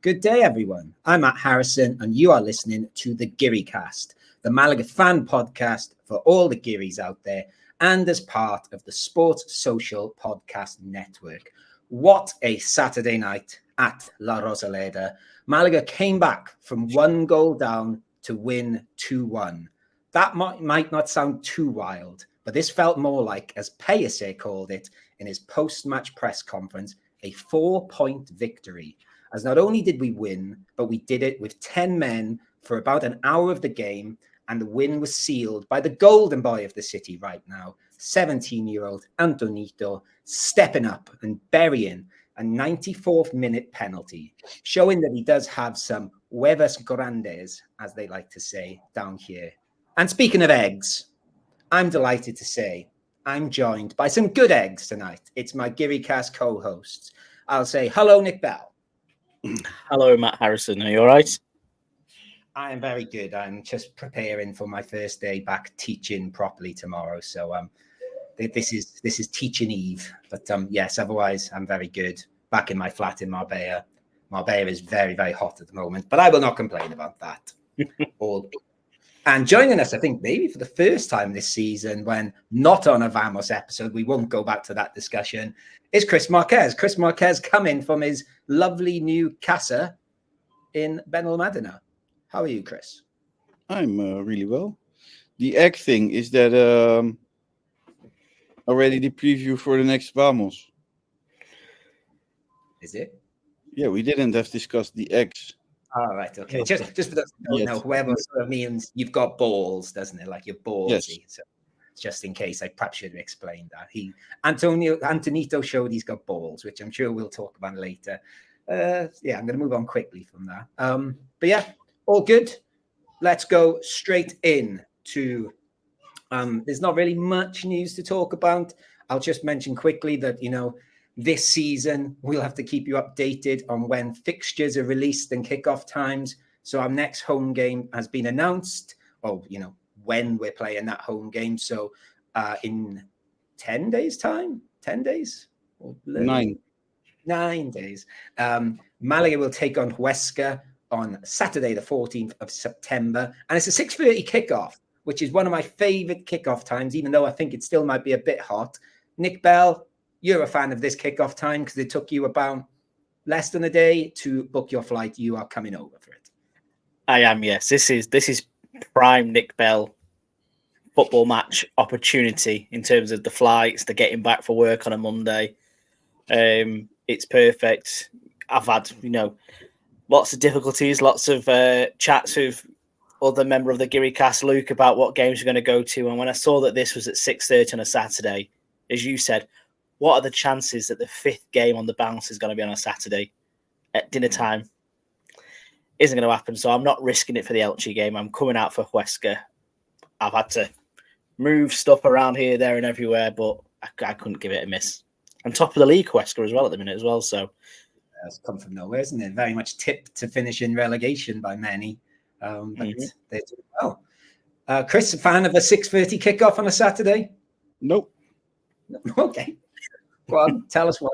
Good day, everyone. I'm Matt Harrison, and you are listening to the Gearycast, the Malaga fan podcast for all the Gearys out there, and as part of the Sports Social Podcast Network. What a Saturday night at La Rosaleda. Malaga came back from 1 goal down to win 2-1. That might not sound too wild, but this felt more like, as Pellicer called it in his post-match press conference, a 4-point victory. As not only did we win, but we did it with 10 men for about an hour of the game, and the win was sealed by the golden boy of the city right now, 17-year-old Antoñito, stepping up and burying a 94th minute penalty, showing that he does have some huevos grandes, as they like to say down here. And speaking of eggs, I'm delighted to say I'm joined by some good eggs tonight. It's my Gearycast co-hosts. I'll say hello, Nick Bell. Hello, Matt Harrison. Are you all right? I am very good. I'm just preparing for my first day back teaching properly tomorrow. So this is teaching eve. But yes, otherwise I'm very good. Back in my flat in Marbella. Marbella is very, very hot at the moment, but I will not complain about that. And joining us, I think maybe for the first time this season, when not on a Vamos episode, we won't go back to that discussion, is Chris Marquez. Chris Marquez coming from his lovely new casa in Benalmádena. How are you, Chris? I'm really well. The egg thing, is that already the preview for the next Vamos? Is it? Yeah, we didn't have discussed the eggs. All right, okay. Just for those who don't know, whoever sort of means you've got balls, doesn't it? Like you're ballsy. Yes. So just in case, I perhaps should have explained that. Antoñito showed he's got balls, which I'm sure we'll talk about later. I'm going to move on quickly from that. But yeah, all good. Let's go straight in to. There's not really much news to talk about. I'll just mention quickly that this season, we'll have to keep you updated on when fixtures are released and kickoff times. So our next home game has been announced, when we're playing that home game. So in 10 days' time, 10 days? Or 9 days. Malaga will take on Huesca on Saturday, the 14th of September. And it's a 6:30 kickoff, which is one of my favorite kickoff times, even though I think it still might be a bit hot. Nick Bell, you're a fan of this kickoff time because it took you about less than a day to book your flight. You are coming over for it. I am, yes. This is prime Nick Bell football match opportunity in terms of the flights, the getting back for work on a Monday. It's perfect. I've had, lots of difficulties, lots of chats with other member of the Gearycast, Luke, about what games we're going to go to. And when I saw that this was at 6:30 on a Saturday, as you said, what are the chances that the 5th game on the bounce is going to be on a Saturday at dinner time? Isn't going to happen. So I'm not risking it for the Elche game. I'm coming out for Huesca. I've had to move stuff around here, there, and everywhere, but I couldn't give it a miss. And top of the league, Huesca as well at the minute as well. So that's come from nowhere, isn't it? Very much tipped to finish in relegation by many. But they're doing well. Chris, a fan of a 6:30 kickoff on a Saturday? Nope. Okay. Go on, tell us why.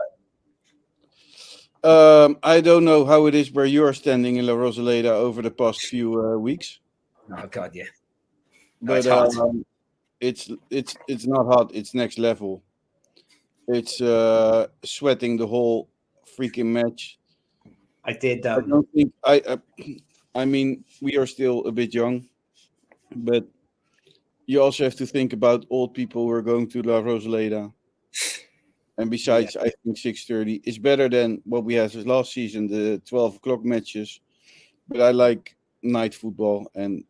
I don't know how it is where you are standing in La Rosaleda over the past few weeks. Oh God, yeah. But it's not hot. It's next level. It's sweating the whole freaking match. I did. I don't think I mean, we are still a bit young, but you also have to think about old people who are going to La Rosaleda. And besides, I think 6:30 is better than what we had last season, the 12 o'clock matches. But I like night football, and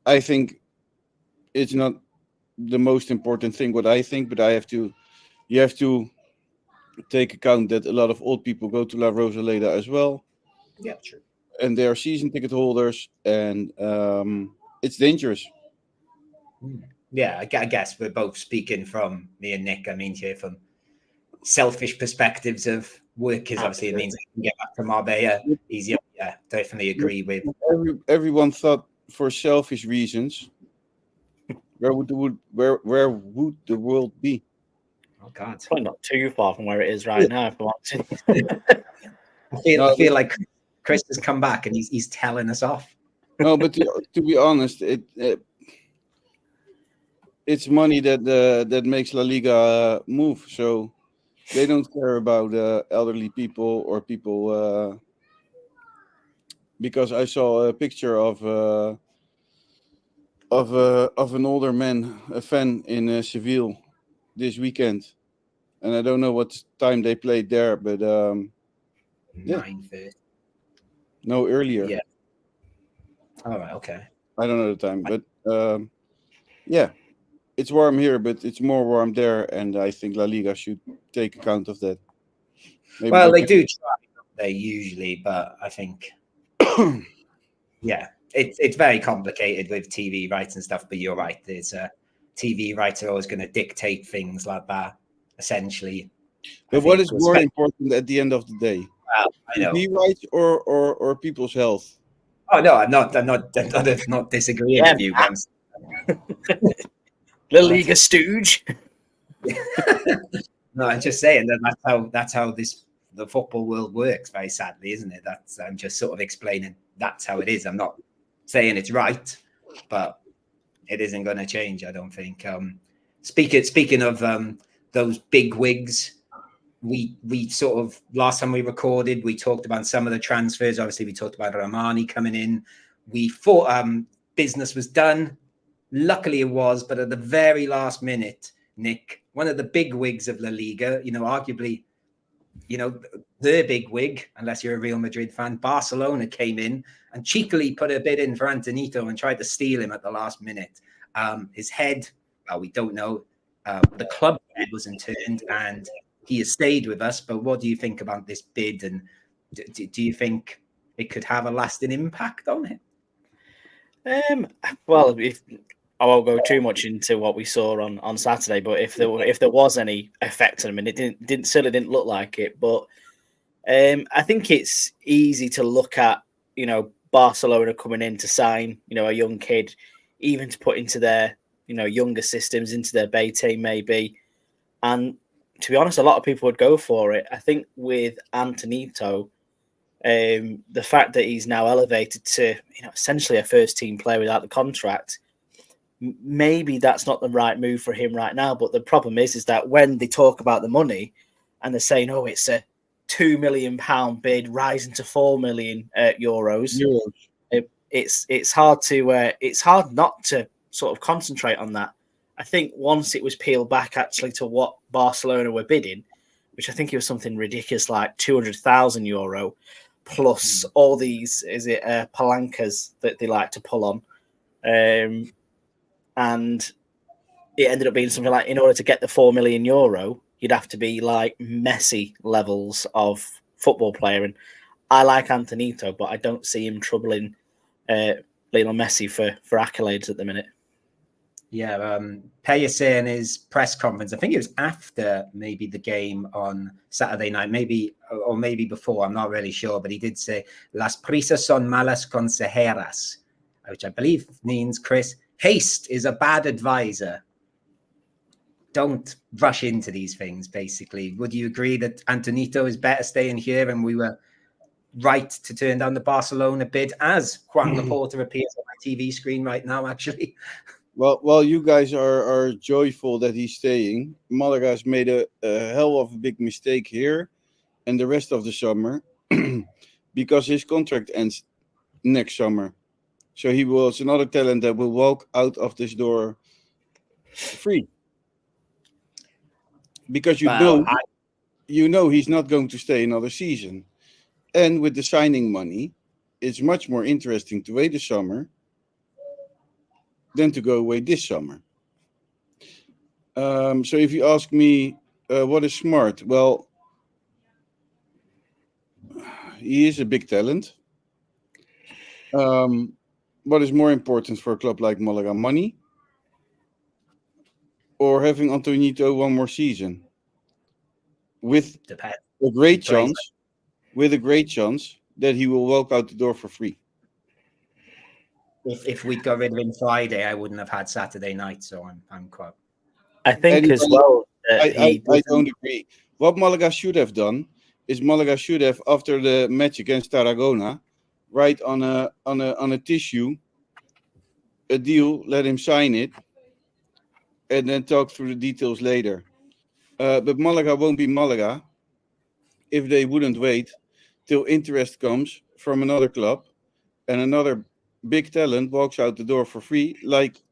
I think it's not the most important thing what I think, but you have to take account that a lot of old people go to La Rosaleda as well. Yeah, true. And they are season ticket holders, and it's dangerous. Yeah, I guess we're both speaking from me and Nick. I mean, here from selfish perspectives of work, because obviously it means I can get back to Marbella easier. Yeah, definitely agree with. Everyone thought for selfish reasons, where would the world be? Oh God, probably not too far from where it is right now. If I want to. I feel like Chris has come back and he's telling us off. No, but to be honest, it's money that makes La Liga move. So they don't care about elderly people or people. Because I saw a picture of an older man, a fan in Seville this weekend, and I don't know what time they played there, but 9:30. No, earlier. Yeah. All right. Okay. I don't know the time, but yeah, it's warm here, but it's more warm there, and I think La Liga should take account of that. Maybe well, they do try, don't they, usually, but I think, yeah, it's very complicated with TV rights and stuff. But you're right, there's TV rights are always going to dictate things like that, essentially. But what is more important at the end of the day? I know. TV rights or people's health? Oh no, I'm not disagreeing with you. La Liga stooge. No, I'm just saying that's how the football world works. Very sadly, isn't it? I'm just sort of explaining that's how it is. I'm not saying it's right, but it isn't going to change. I don't think. Speaking of those big wigs. We sort of last time we recorded, we talked about some of the transfers. Obviously, we talked about Romani coming in. We thought business was done. Luckily, it was, but at the very last minute, Nick, one of the big wigs of La Liga, arguably, the big wig, unless you're a Real Madrid fan, Barcelona came in and cheekily put a bid in for Antoñito and tried to steal him at the last minute. His head, well, we don't know. The club head wasn't turned, and he has stayed with us, but what do you think about this bid? And do you think it could have a lasting impact on him? Well, I won't go too much into what we saw on Saturday, but if there was any effect on him, and it certainly didn't look like it, but I think it's easy to look at, Barcelona coming in to sign, a young kid, even to put into their, younger systems, into their B team maybe, and to be honest, a lot of people would go for it. I think with Antoñito, the fact that he's now elevated to essentially a first team player without the contract, maybe that's not the right move for him right now. But the problem is that when they talk about the money and they're saying, oh, it's a £2 million bid rising to €4 million euros, it's hard not to sort of concentrate on that. I think once it was peeled back actually to what Barcelona were bidding, which I think it was something ridiculous like €200,000 plus all these, palancas that they like to pull on. And it ended up being something like, in order to get the €4 million, you'd have to be like Messi levels of football player. And I like Antoñito, but I don't see him troubling Lionel Messi for accolades at the minute. Yeah, Pellicer in his press conference, I think it was after maybe the game on Saturday night, maybe before, I'm not really sure, but he did say, las prisas son malas consejeras, which I believe means, Chris, haste is a bad advisor. Don't rush into these things, basically. Would you agree that Antoñito is better staying here and we were right to turn down the Barcelona bid, as Juan Laporta appears on my TV screen right now, actually? Well, you guys are joyful that he's staying. Malaga has made a hell of a big mistake here and the rest of the summer because his contract ends next summer. So he was another talent that will walk out of this door free. Because you know he's not going to stay another season. And with the signing money, it's much more interesting to wait the summer than to go away this summer. So if you ask me what is smart, well, he is a big talent. What is more important for a club like Malaga, money or having Antoñito one more season with a great chance that he will walk out the door for free? If we'd got rid of him Friday, I wouldn't have had Saturday night. So I'm quite. I think as well, I don't agree. What Malaga should have done is Malaga should have, after the match against Tarragona, write on a tissue a deal, let him sign it, and then talk through the details later. But Malaga won't be Malaga if they wouldn't wait till interest comes from another club and another big talent walks out the door for free, like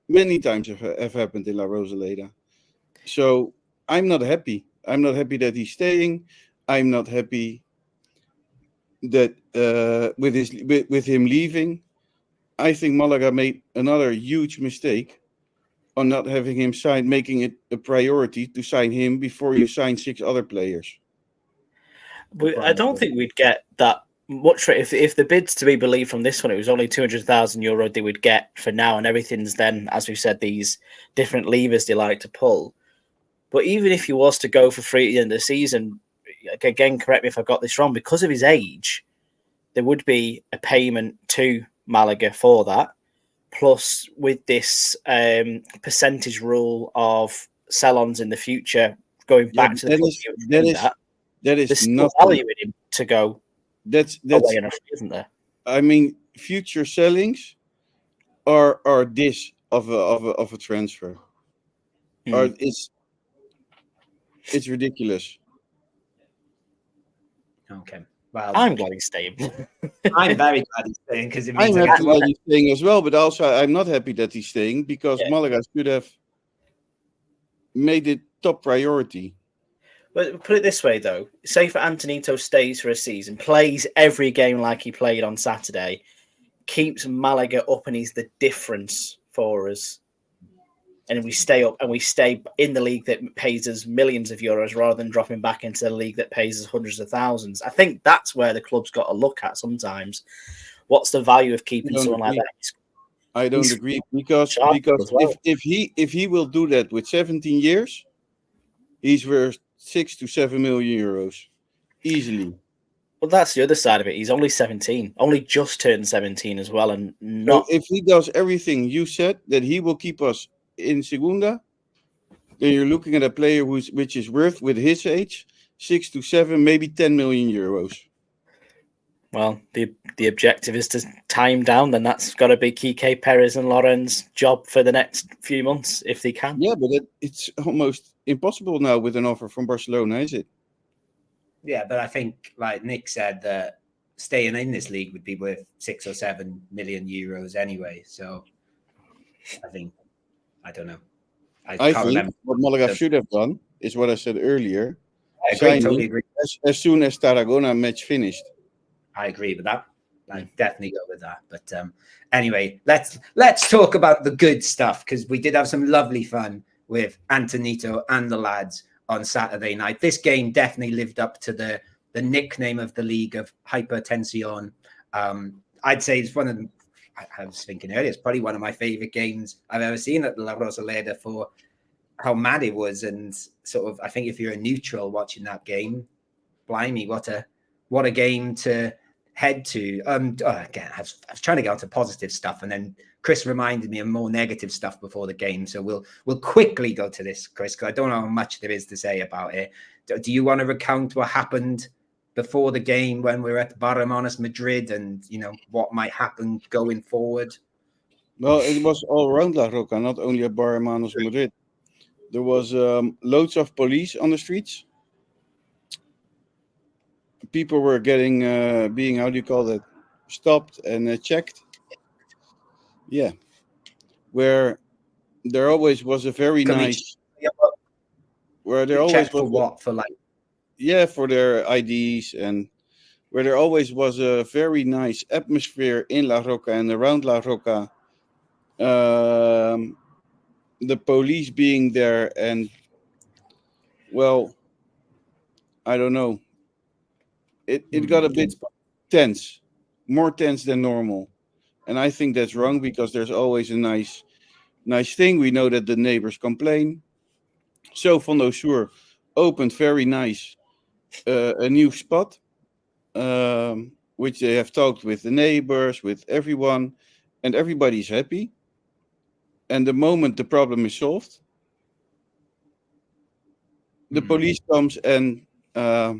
many times have happened in La Rosaleda. So I'm not happy. I'm not happy that he's staying. I'm not happy that with him leaving. I think Malaga made another huge mistake on not having him sign, making it a priority to sign him before you sign 6 other players. I don't think we'd get that much for it. If the bids to be believed from this one, it was only €200,000 they would get for now, and everything's then, as we said, these different levers they like to pull. But even if he was to go for free at the end of the season, again, correct me if I got this wrong, because of his age, there would be a payment to Malaga for that. Plus, with this percentage rule of sell-ons in the future, going back to the club, there's no value in him to go away enough, isn't there? I mean, future sellings are this of a transfer. It's ridiculous. Okay. Well, I'm glad he's staying. I'm very glad he's staying because it means I'm happy that he's staying as well, but also I'm not happy that he's staying because Malaga should have made it top priority. But put it this way, though. Say for Antoñito stays for a season, plays every game like he played on Saturday, keeps Malaga up and he's the difference for us. And we stay up and we stay in the league that pays us millions of euros rather than dropping back into the league that pays us hundreds of thousands. I think that's where the club's got to look at sometimes. What's the value of keeping someone like that? I don't agree because if he will do that with 17 years, he's worth 6 to 7 million euros easily. Well, that's the other side of it. He's only 17, only just turned 17 as well, and not. So if he does everything you said that he will keep us in Segunda, then you're looking at a player which is worth, with his age, 6 to 7, maybe 10 million euros. Well, the objective is to tie him down. Then that's got to be Kike Perez and Loren's job for the next few months, if they can. Yeah, but it's almost impossible now with an offer from Barcelona, is it? Yeah, but I think, like Nick said, that staying in this league would be worth 6 or 7 million euros anyway. So I don't know. I think what Malaga should have done is what I said earlier. I totally agree. As soon as Tarragona match finished. I agree with that. I definitely go with that. But anyway, let's talk about the good stuff, because we did have some lovely fun with Antoñito and the lads on Saturday night. This game definitely lived up to the nickname of the league of Hypertension. I'd say it's one of them. I was thinking earlier, it's probably one of my favorite games I've ever seen at La Rosaleda for how mad it was. And sort of, I think if you're a neutral watching that game, blimey, what a game to head to. Again, I was trying to get onto positive stuff, and then Chris reminded me of more negative stuff before the game. So we'll quickly go to this, Chris, because I don't know how much there is to say about it. Do you want to recount what happened before the game when we were at Barcelona, Madrid, and what might happen going forward? Well, it was all around La Roca, not only at Barcelona, Madrid. There was loads of police on the streets. People were being, how do you call that, stopped and checked. Yeah, where there always was a very nice. Where there always was for what, for like. Yeah, for their IDs, and where there always was a very nice atmosphere in La Roca and around La Roca. The police being there, and well, I don't know. It got a bit tense, more tense than normal, and I think that's wrong because there's always a nice thing. We know that the neighbors complain. So Fondo Sur opened very nice. A new spot, which they have talked with the neighbors, with everyone, and everybody's happy. And the moment the problem is solved, the police comes and I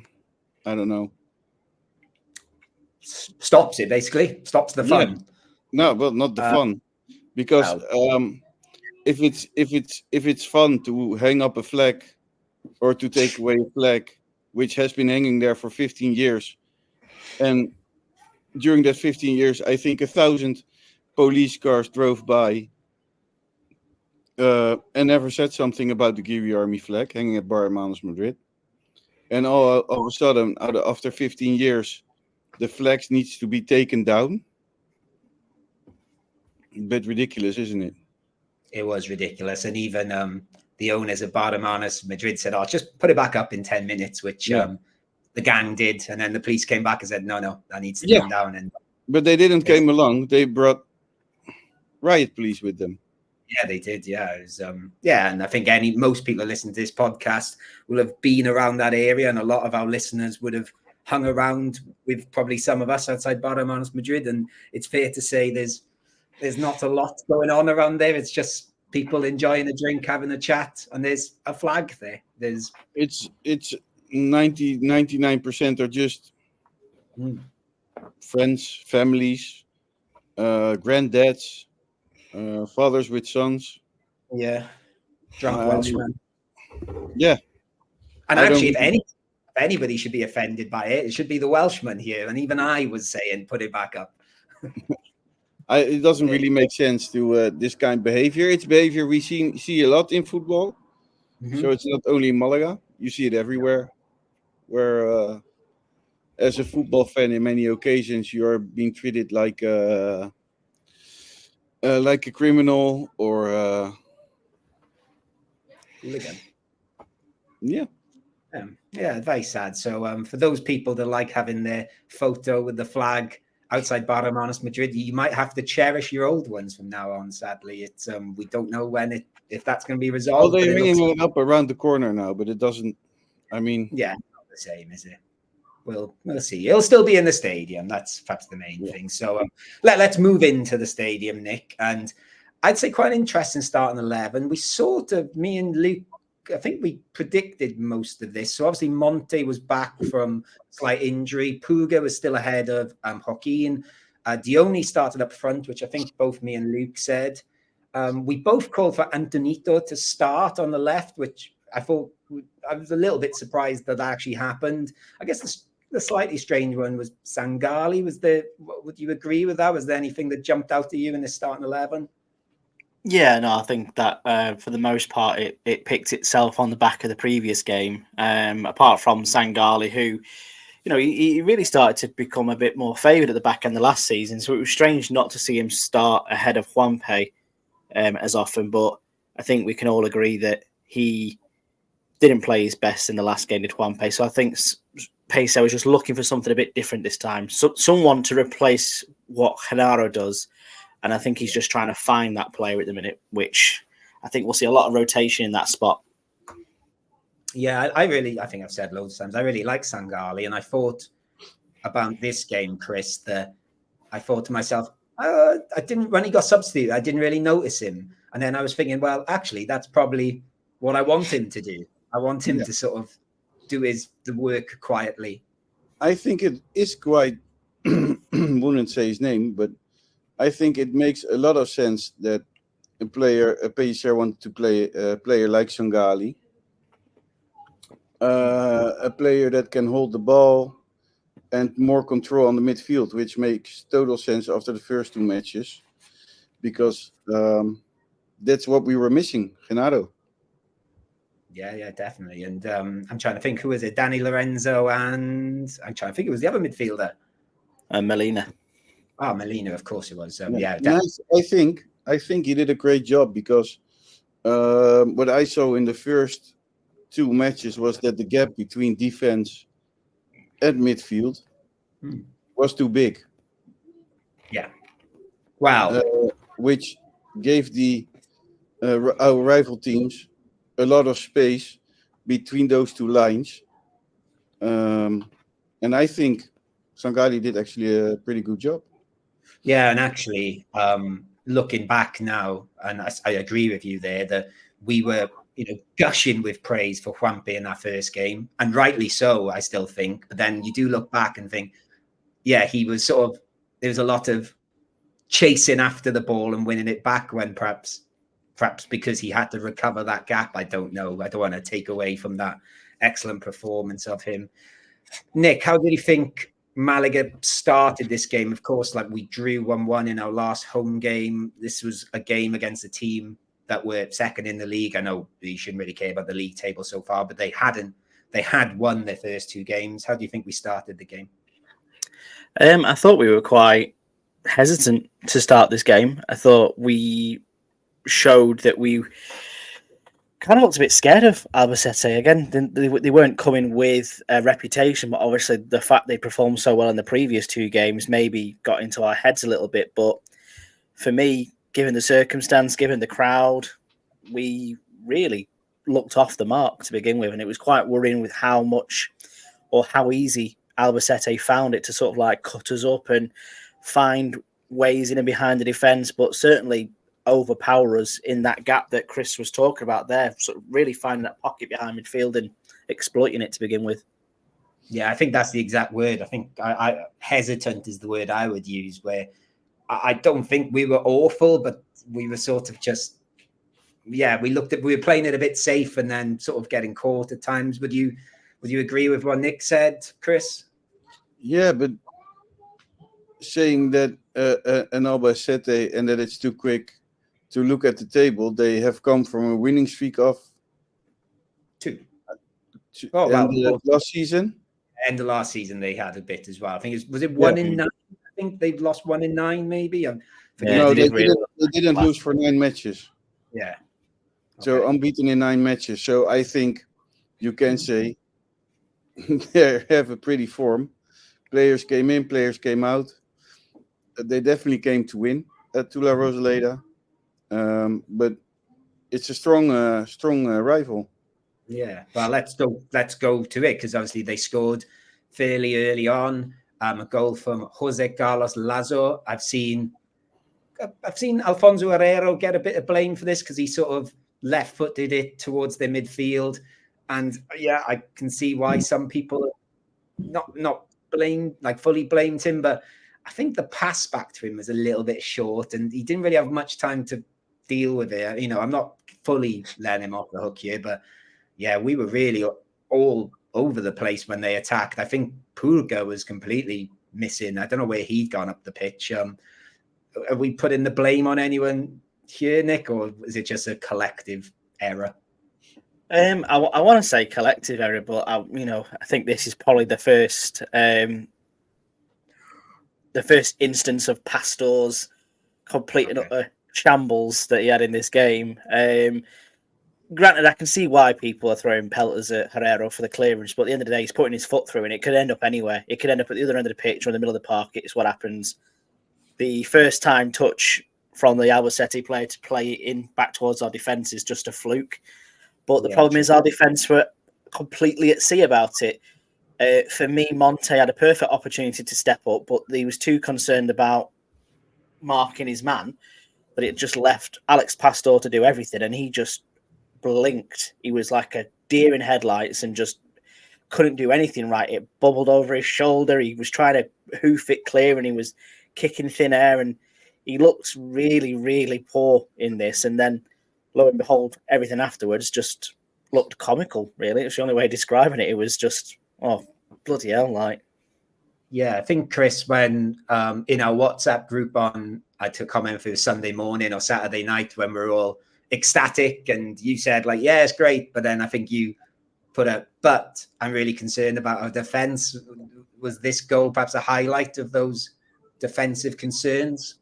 don't know, stops it basically, stops the fun. No, well, not the fun, because if it's fun to hang up a flag or to take away a flag which has been hanging there for 15 years, and during that 15 years, I think 1,000 police cars drove by and never said something about the Geary Army flag hanging at Barcelona, Madrid. And all of a sudden, after 15 years, the flags needs to be taken down. A bit ridiculous, isn't it? It was ridiculous. And even the owners of Barcelona, Madrid said, "Oh, just put it back up in 10 minutes," which the gang did. And then the police came back and said, no, that needs to come down. But they didn't came along. They brought riot police with them. Yeah, they did. Yeah, it was, and I think most people who listen to this podcast will have been around that area, and a lot of our listeners would have hung around with probably some of us outside Barcelona, Madrid. And it's fair to say there's not a lot going on around there. It's just people enjoying a drink, having a chat, and there's a flag there. It's 99% are just friends, families, granddads. Fathers with sons. Yeah. Drunk Welshmen. Yeah. And actually, if anybody should be offended by it, it should be the Welshman here. And even I was saying, put it back up. It doesn't really make sense to this kind of behavior. It's behavior we see a lot in football. So it's not only in Malaga. You see it everywhere. Where, as a football fan, in many occasions, you are being treated like a criminal or hooligan. Yeah, very sad. So for those people that like having their photo with the flag outside Barcelona, Madrid, you might have to cherish your old ones from now on. Sadly, it's we don't know if that's going to be resolved. Well, they're hanging it up around the corner now, but it doesn't. I mean, not the same, is it? We'll see. It'll still be in the stadium. That's perhaps the main thing. So let's move into the stadium, Nick. And I'd say quite an interesting starting 11. We me and Luke, I think we predicted most of this. So obviously Monte was back from slight injury. Puga was still ahead of Joaquin. Dione started up front, which I think both me and Luke said. We both called for Antoñito to start on the left, which I thought I was a little bit surprised that actually happened. I guess the slightly strange one was Sangali. Would you agree with that? Was there anything that jumped out at you in the starting 11? Yeah, no, I think that for the most part, it picked itself on the back of the previous game. Apart from Sangali, who, he really started to become a bit more favoured at the back end of the last season. So it was strange not to see him start ahead of Juanpe as often. But I think we can all agree that he didn't play his best in the last game with Juanpe. So I think Peso was just looking for something a bit different this time. So, someone to replace what Genaro does. And I think he's just trying to find that player at the minute, which I think we'll see a lot of rotation in that spot. Yeah, I think I've said loads of times, I really like Sangali. And I thought about this game, Chris, that I thought to myself, when he got substituted, I didn't really notice him. And then I was thinking, well, actually, that's probably what I want him to do. I want him to sort of do the work quietly. I think it is quite, wouldn't say his name, but I think it makes a lot of sense that a PSR wanted to play a player like Sangali, a player that can hold the ball and more control on the midfield, which makes total sense after the first two matches, because that's what we were missing, Genaro. Yeah, definitely. And I'm trying to think, who was it? Danny Lorenzo, and I'm trying to think it was the other midfielder. Melina. Oh, Melina, of course it was. I think he did a great job, because what I saw in the first two matches was that the gap between defense and midfield was too big. Yeah. Wow. Which gave our rival teams a lot of space between those two lines. And I think Sangali did actually a pretty good job. Yeah, and actually, looking back now, and I agree with you there, that we were gushing with praise for Juanpe in that first game, and rightly so, I still think. But then you do look back and think, yeah, he was there was a lot of chasing after the ball and winning it back when perhaps because he had to recover that gap. I don't know. I don't want to take away from that excellent performance of him. Nick, how did you think Malaga started this game? Of course, like we drew 1-1 in our last home game. This was a game against a team that were second in the league. I know you shouldn't really care about the league table so far, but they had won their first 2 games. How do you think we started the game? I thought we were quite hesitant to start this game. I thought we showed that we kind of looked a bit scared of Albacete again. They weren't coming with a reputation, but obviously the fact they performed so well in the previous 2 games maybe got into our heads a little bit. But for me, given the circumstance, given the crowd, we really looked off the mark to begin with, and it was quite worrying with how much or how easy Albacete found it to sort of like cut us up and find ways in and behind the defence, but certainly overpower us in that gap that Chris was talking about there, sort of really finding that pocket behind midfield and exploiting it to begin with. Yeah, I think that's the exact word. I think I hesitant is the word I would use, where I don't think we were awful, but we were sort of just, we were playing it a bit safe and then sort of getting caught at times. Would you agree with what Nick said, Chris? Yeah, but saying that an Albacete and that it's too quick to look at the table, they have come from a winning streak of 2. Last season. And the last season they had a bit as well. I think was it 1 in 9? I think they've lost 1 in 9, maybe. No, they didn't lose for 9 matches. Yeah. Okay. So unbeaten in 9 matches. So I think you can say they have a pretty form. Players came in, players came out. They definitely came to win at La Rosaleda. But it's a strong rival. Yeah, well, let's go to it, because obviously they scored fairly early on. A goal from Jose Carlos Lazo. I've seen Alfonso Herrero get a bit of blame for this because he sort of left-footed it towards their midfield, and yeah, I can see why some people not fully blamed him, but I think the pass back to him was a little bit short, and he didn't really have much time to deal with it. I'm not fully letting him off the hook here, but yeah, we were really all over the place when they attacked. I think Pulga was completely missing. I don't know where he'd gone up the pitch. Are we putting the blame on anyone here, Nick, or is it just a collective error? I want to say collective error, but I think this is probably the first instance of Pastor's complete and utter shambles that he had in this game. Granted, I can see why people are throwing pelters at Herrero for the clearance, but at the end of the day, he's putting his foot through, and it could end up anywhere. It could end up at the other end of the pitch or in the middle of the park. It's what happens. The first time touch from the Albacete player to play it in back towards our defence is just a fluke. But the problem is our defence were completely at sea about it. For me, Monte had a perfect opportunity to step up, but he was too concerned about marking his man that it just left Alex Pastor to do everything, and he just blinked. He was like a deer in headlights and just couldn't do anything right. It bubbled over his shoulder. He was trying to hoof it clear, and he was kicking thin air, and he looked really, really poor in this. And then, lo and behold, everything afterwards just looked comical, really. It's the only way of describing it. It was just, oh, bloody hell, like. Yeah, I think, Chris, when in our WhatsApp group I took comment for Sunday morning or Saturday night when we were all ecstatic, and you said, like, yeah, it's great. But then I think you put but I'm really concerned about our defence. Was this goal perhaps a highlight of those defensive concerns?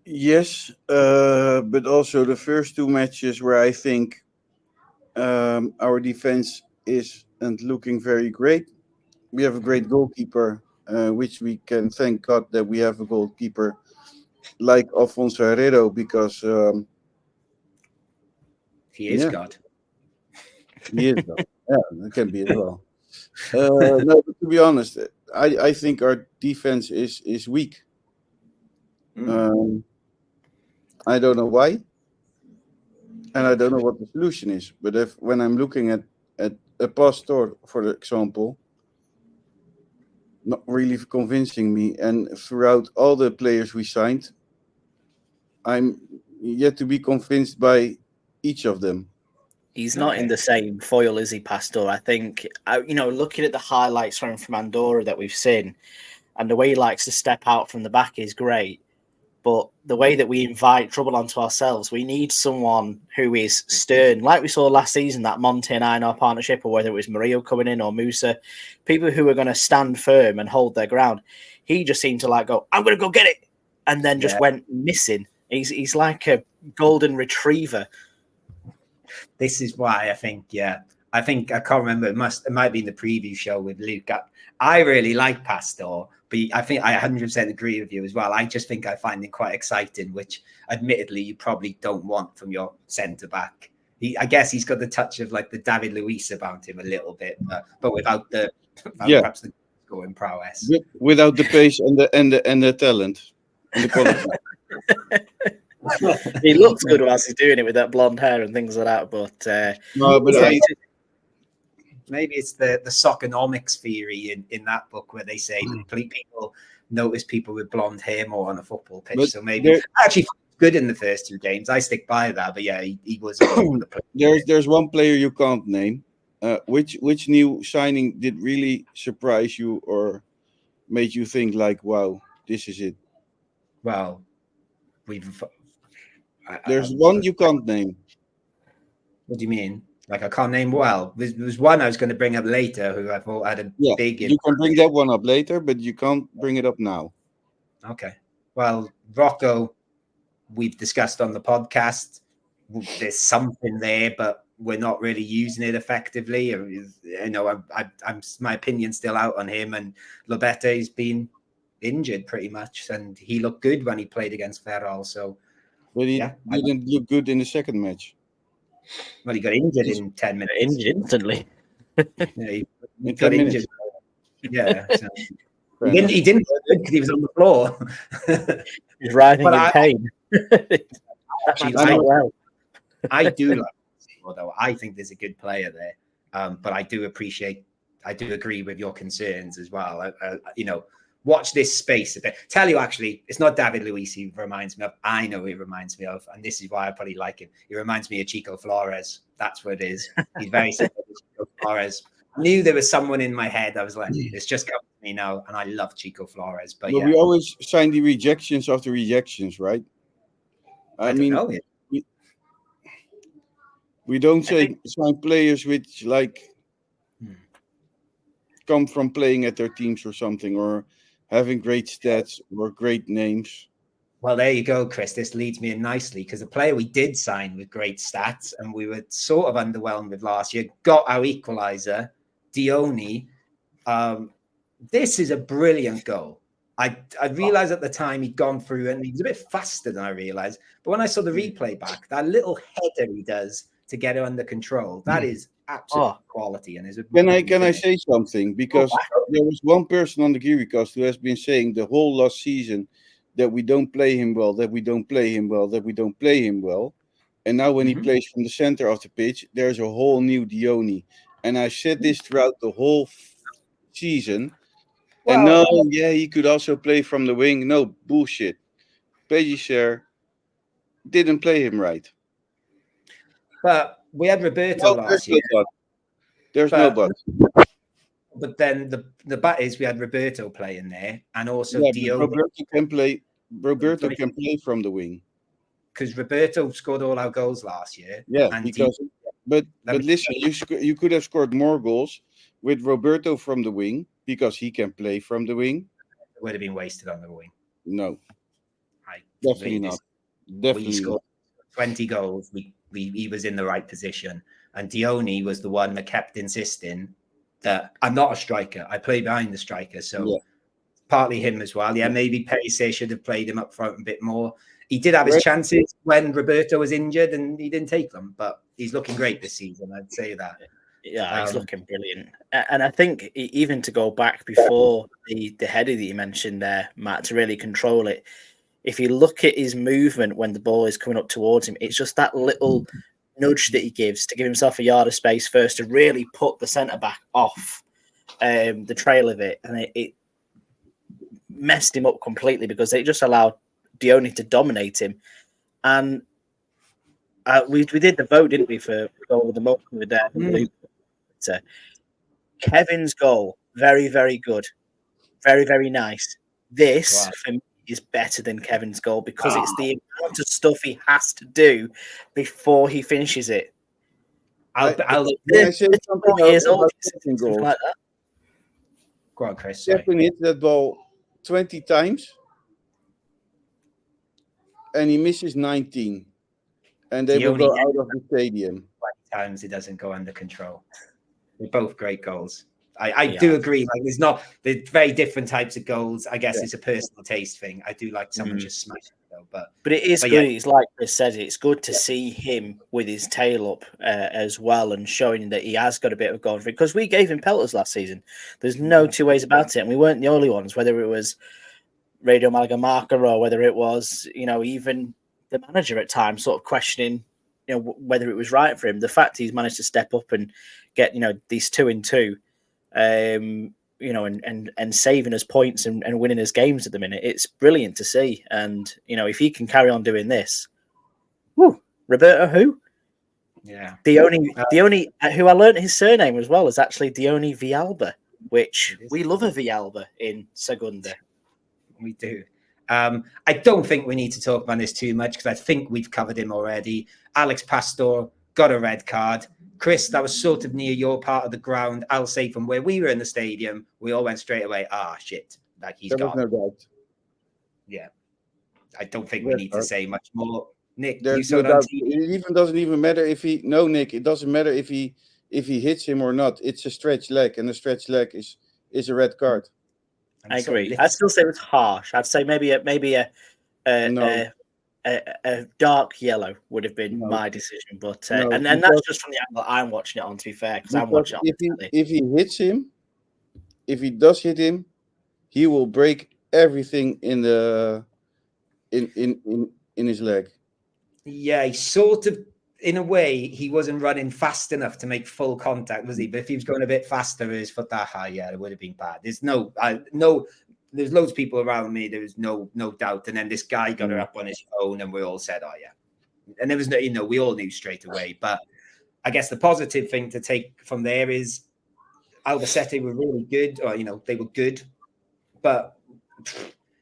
Yes, but also the first 2 matches where I think our defense isn't looking very great. We have a great goalkeeper, which we can thank God that we have a goalkeeper like Alfonso Herrero, because he is God. He is God. Yeah, it can be as well. No, but to be honest, I think our defense is weak. I don't know why. and I don't know what the solution is. But when I'm looking at a Pastor, for example, not really convincing me, and throughout all the players we signed, I'm yet to be convinced by each of them. He's not in the same foil as he, Pastor. I think, looking at the highlights from Andorra that we've seen, and the way he likes to step out from the back is great. But the way that we invite trouble onto ourselves, we need someone who is stern, like we saw last season, that Monte and Einar partnership, or whether it was Murillo coming in or Musa, people who are going to stand firm and hold their ground. He just seemed to go, I'm going to go get it, and then just went missing. He's like a golden retriever. This is why I think, I can't remember. It might be in the preview show with Luke. I really like Pastor, but I think I 100% agree with you as well. I just think I find him quite exciting, which admittedly you probably don't want from your centre back. I guess he's got the touch of the David Luiz about him a little bit, but without perhaps the scoring prowess. Without the pace and the talent and the quality. He looks good whilst he's doing it with that blonde hair and things like that. But maybe it's the Soccernomics theory in that book where they say people notice people with blonde hair more on a football pitch. But so maybe actually good in the first 2 games. I stick by that. But he was all over the place. There's one player you can't name. Which new signing did really surprise you or made you think wow, this is it? Well, there's one you can't name. What do you mean? I can't name. Well, there's one I was going to bring up later who I thought had a big impact. You can bring that one up later, but you can't bring it up now. Okay. Well, Rocco, we've discussed on the podcast. There's something there, but we're not really using it effectively. I'm my opinion's still out on him, and Lobete's been injured pretty much, and he looked good when he played against Ferrol. So, but he didn't look good in the second match. Well, he got injured in 10 minutes. Injured instantly. He got injured. Yeah. So. He didn't look good because he was on the floor. He's writhing in pain. I do like him, though. I think there's a good player there. But I do agree with your concerns as well. Watch this space. Tell you, actually, it's not David Luiz he reminds me of. I know he reminds me of, and this is why I probably like him. He reminds me of Chico Flores. That's what it is. He's very similar to Chico Flores. I knew there was someone in my head. I was like, it's just coming to me now, and I love Chico Flores. But we always sign the rejections after rejections, right? I mean, we don't sign players which come from playing at their teams or something, or having great stats or great names. Well, there you go, Chris. This leads me in nicely because a player we did sign with great stats and we were sort of underwhelmed with last year got our equaliser, Dione. This is a brilliant goal. I realised at the time he'd gone through and he was a bit faster than I realised. But when I saw the replay back, that little header he does to get her under control, that is absolute quality. And can I say something? Because there was one person on the Gearycast who has been saying the whole last season that we don't play him well, that we don't play him well, that we don't play him well. And now when he plays from the center of the pitch, there's a whole new Dione. And I said this throughout the whole season. Well, and he could also play from the wing. No, bullshit. Pellicer didn't play him right. But we had Roberto last year. There's no but. But then the but is we had Roberto playing there, and also Dione. Roberto can play from the wing because Roberto scored all our goals last year. Yeah, but listen, you could have scored more goals with Roberto from the wing because he can play from the wing. It would have been wasted on the wing. No, definitely not. Definitely we scored 20 goals. He was in the right position, and Dione was the one that kept insisting that I'm not a striker. I play behind the striker, so partly him as well. Yeah, maybe Pellicer should have played him up front a bit more. He did have his chances when Roberto was injured, and he didn't take them. But he's looking great this season. I'd say that. Yeah, he's looking brilliant. And I think even to go back before the header that you mentioned there, Matt, to really control it, if you look at his movement when the ball is coming up towards him, it's just that little nudge that he gives to give himself a yard of space first to really put the centre back off the trail of it, and it messed him up completely because it just allowed Dione to dominate him. And we did the vote, didn't we, for goal of the month with that? Kevin's goal, very, very good, very, very nice. This for me is better than Kevin's goal because it's the amount of stuff he has to do before he finishes it. I'll say something about Kevin's goal. Like that. Go on, Chris. Kevin hit that ball 20 times, and he misses 19, and they will go out of the stadium. 20 times he doesn't go under control. They're both great goals. I do agree. Like, they're very different types of goals. I guess it's a personal taste thing. I do like someone just smashing it though, but it is good. Yeah. It's like Chris said, it's good to see him with his tail up as well and showing that he has got a bit of goal because we gave him pelters last season. There's no two ways about it, and we weren't the only ones. Whether it was Radio Malaga marker or whether it was even the manager at times sort of questioning whether it was right for him. The fact he's managed to step up and get these 2-2. And saving us points and winning us games at the minute, it's brilliant to see. And if he can carry on doing this, Roberto, who? Yeah, the only who I learned his surname as well is actually Dione Villalba, which we love a Villalba in Segunda. We do. I don't think we need to talk about this too much because I think we've covered him already. Alex Pastor got a red card. Chris, that was sort of near your part of the ground. I'll say from where we were in the stadium, we all went straight away, shit, like he's got. No doubt. Yeah. I don't think we need to say much more. Nick, there's no doubt. It doesn't even matter if he... No, Nick, it doesn't matter if he hits him or not. It's a stretched leg, and a stretched leg is a red card. I agree. I'd still say it's harsh. I'd say maybe a dark yellow would have been my decision, but and that's just from the angle I'm watching it on. To be fair, because I'm watching it on if he hits him, if he does hit him, he will break everything in his leg. Yeah, he sort of, in a way, he wasn't running fast enough to make full contact, was he? But if he was going a bit faster with his foot that high, it would have been bad. There's loads of people around me. There was no doubt. And then this guy got her up on his phone, and we all said, "Oh yeah." And there was no, we all knew straight away. But I guess the positive thing to take from there is Albacete were really good, or they were good. But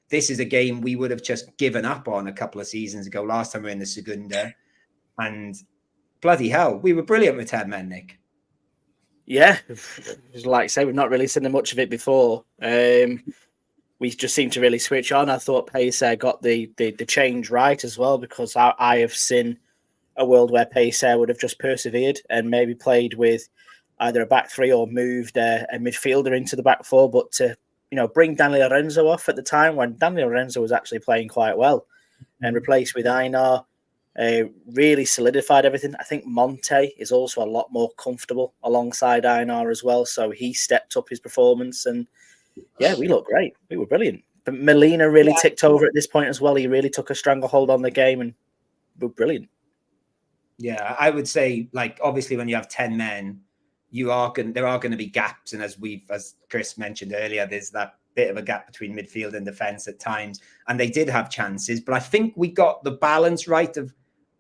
this is a game we would have just given up on a couple of seasons ago. Last time we were in the Segunda, and bloody hell, we were brilliant with 10 men, Nick. Yeah, like I say, we've not really seen much of it before. We just seem to really switch on. I thought Paysair got the change right as well, because I have seen a world where Paysair would have just persevered and maybe played with either a back three or moved a midfielder into the back four, but to bring Daniel Lorenzo off at the time when Daniel Lorenzo was actually playing quite well and replaced with Einar, really solidified everything. I think Monte is also a lot more comfortable alongside Einar as well, so he stepped up his performance and yeah, we looked great. We were brilliant. But Molina really ticked over at this point as well. He really took a stranglehold on the game and we were brilliant. Yeah, I would say, obviously when you have 10 men, there are going to be gaps. And as Chris mentioned earlier, there's that bit of a gap between midfield and defense at times. And they did have chances, but I think we got the balance right of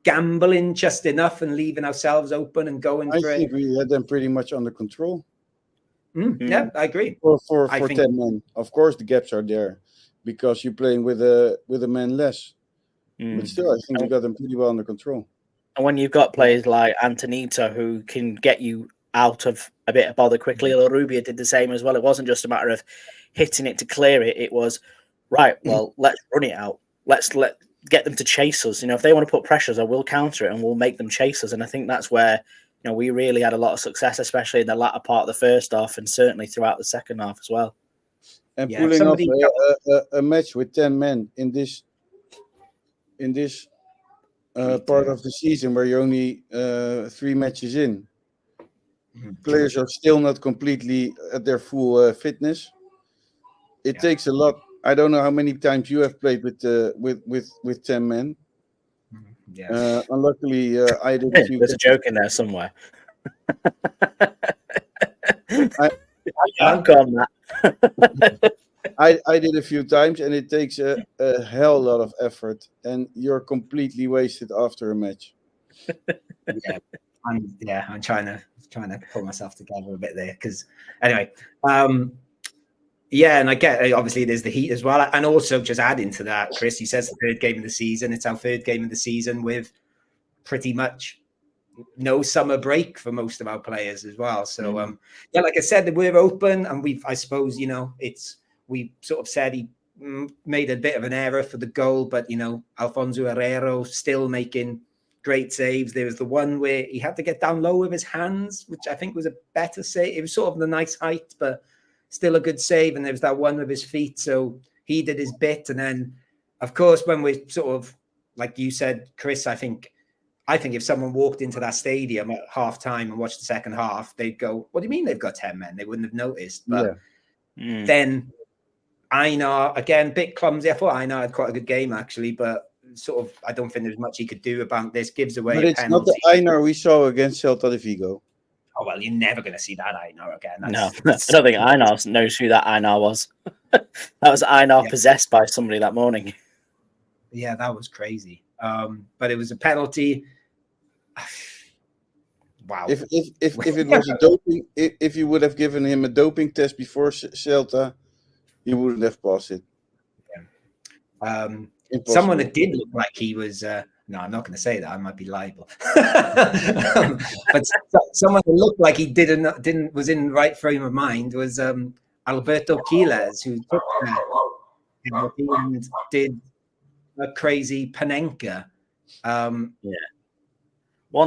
gambling just enough and leaving ourselves open and going for it. I think we had them pretty much under control. Yeah, I agree. For 10 men, of course, the gaps are there because you're playing with a man less. But still, I think we got them pretty well under control. And when you've got players like Antoñito who can get you out of a bit of bother quickly, Rubia did the same as well. It wasn't just a matter of hitting it to clear it. It was right. Well, let's run it out. Let's get them to chase us. If they want to put pressures, I will counter it and we'll make them chase us. And I think that's where. We really had a lot of success, especially in the latter part of the first half and certainly throughout the second half as well. And pulling off a match with 10 men in this part of the season where you're only 3 matches in, players are still not completely at their full fitness. It takes a lot. I don't know how many times you have played with 10 men. Yeah. Unluckily, I did a few. There's a joke in there somewhere. I'm on that. I did a few times, and it takes a hell lot of effort, and you're completely wasted after a match. I'm trying to pull myself together a bit there because anyway, and I get obviously there's the heat as well, and also just adding to that, Chris, he says the third game of the season. It's our third game of the season with pretty much no summer break for most of our players as well. So like I said, we're open, and I suppose we sort of said he made a bit of an error for the goal, but Alfonso Herrero still making great saves. There was the one where he had to get down low with his hands, which I think was a better save. It was sort of a nice height, but still a good save. And there was that one with his feet. So he did his bit. And then, of course, when we sort of, like you said, Chris, I think if someone walked into that stadium at half time and watched the second half, they'd go, what do you mean they've got 10 men? They wouldn't have noticed. But then Einar, again, bit clumsy. I thought Einar had quite a good game, actually, but sort of, I don't think there's much he could do about this. Gives away but a it's penalty. not the Einar we saw against Celta de Vigo. Oh, well, you're never going to see that Einar again. I don't think Einar knows who that Einar was. That was Einar possessed by somebody that morning. Yeah, that was crazy. But it was a penalty. Wow. If it was a doping, if you would have given him a doping test before Celta, he wouldn't have passed it. Someone that did look like he was. No, I'm not going to say that. I might be liable. But someone that looked like he was in the right frame of mind was Alberto Quiles, who took that and did a crazy Panenka. One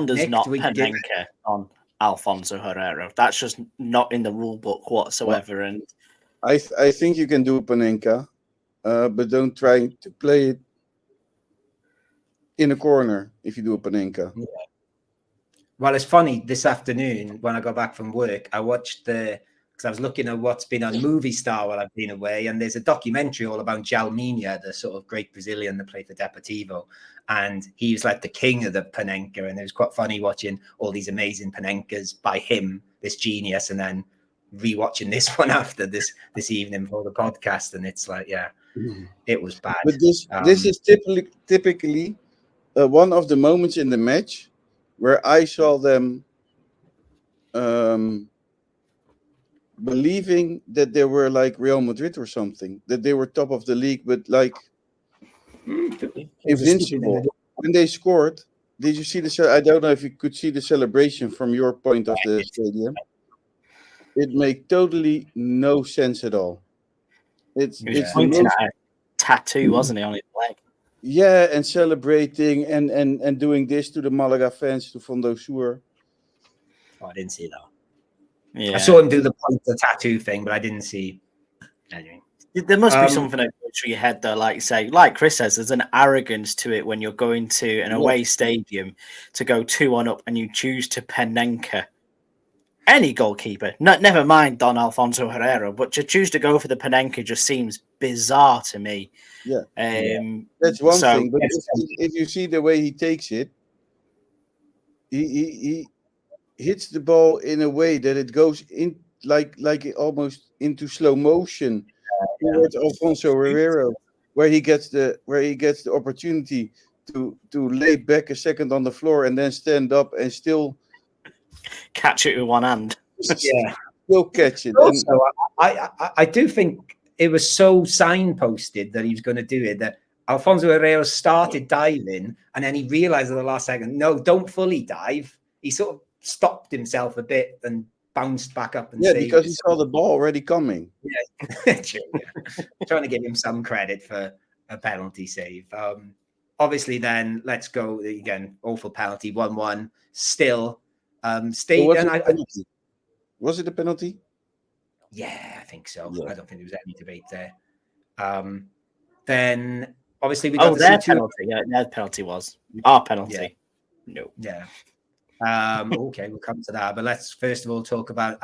does not Panenka on Alfonso Herrero. That's just not in the rule book whatsoever. And I think you can do a Panenka, but don't try to play it in a corner if you do a Panenka. Yeah. Well, it's funny, this afternoon when I got back from work, I watched because I was looking at what's been on Movie Star while I've been away, and there's a documentary all about Jalminha, the sort of great Brazilian that played for Deportivo, and he was like the king of the Panenka, and it was quite funny watching all these amazing Panenkas by him, this genius, and then rewatching this one after this evening for the podcast, and it's like, it was bad. But this is typically one of the moments in the match where I saw them believing that they were like Real Madrid or something, that they were top of the league, but like invincible. When they scored, did you see I don't know if you could see the celebration from your point of the stadium. It made totally no sense at all. It's pointing at a tattoo, wasn't he, on his leg? Yeah, and celebrating and doing this to the Malaga fans, to Fondo Sur. Oh, I didn't see that. Yeah. I saw him do the tattoo thing, but I didn't see. Anyway, there must be something that goes through your head, though. Like Chris says, there's an arrogance to it when you're going to an away stadium to go 2-1 up and you choose to Panenka any goalkeeper. Never mind Don Alfonso Herrero, but to choose to go for the Panenka just seems bizarre to me. Yeah, that's one thing. But if you see the way he takes it, he hits the ball in a way that it goes in like almost into slow motion towards Alfonso Herrero, where he gets the opportunity to lay back a second on the floor and then stand up and still catch it with one hand. Still catch it. Also, I do think it was so signposted that he was going to do it that Alfonso Herrero started diving and then he realized at the last second, no, don't fully dive. He sort of stopped himself a bit and bounced back up and saved because he saw the ball already coming. True, trying to give him some credit for a penalty save. Obviously, then let's go again. Awful penalty, 1-1. Still, Was it a penalty? Yeah, I think so. Yeah. I don't think there was any debate there. Then obviously we got their penalty. Yeah, their penalty was our penalty. No. Yeah. Okay, we'll come to that. But let's first of all talk about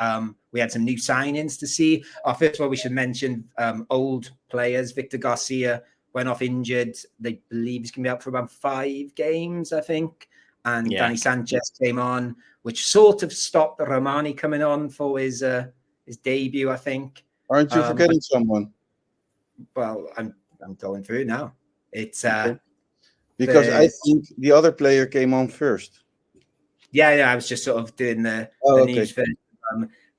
we had some new signings to see. First of all, we should mention old players. Victor Garcia went off injured. They believe he's going to be out for about 5 games, I think. And Danny Sanchez came on, which sort of stopped Romani coming on for his debut, I think. Aren't you forgetting someone? Well, I'm going through it now. It's because I think the other player came on first. Yeah, I was just sort of doing the news first.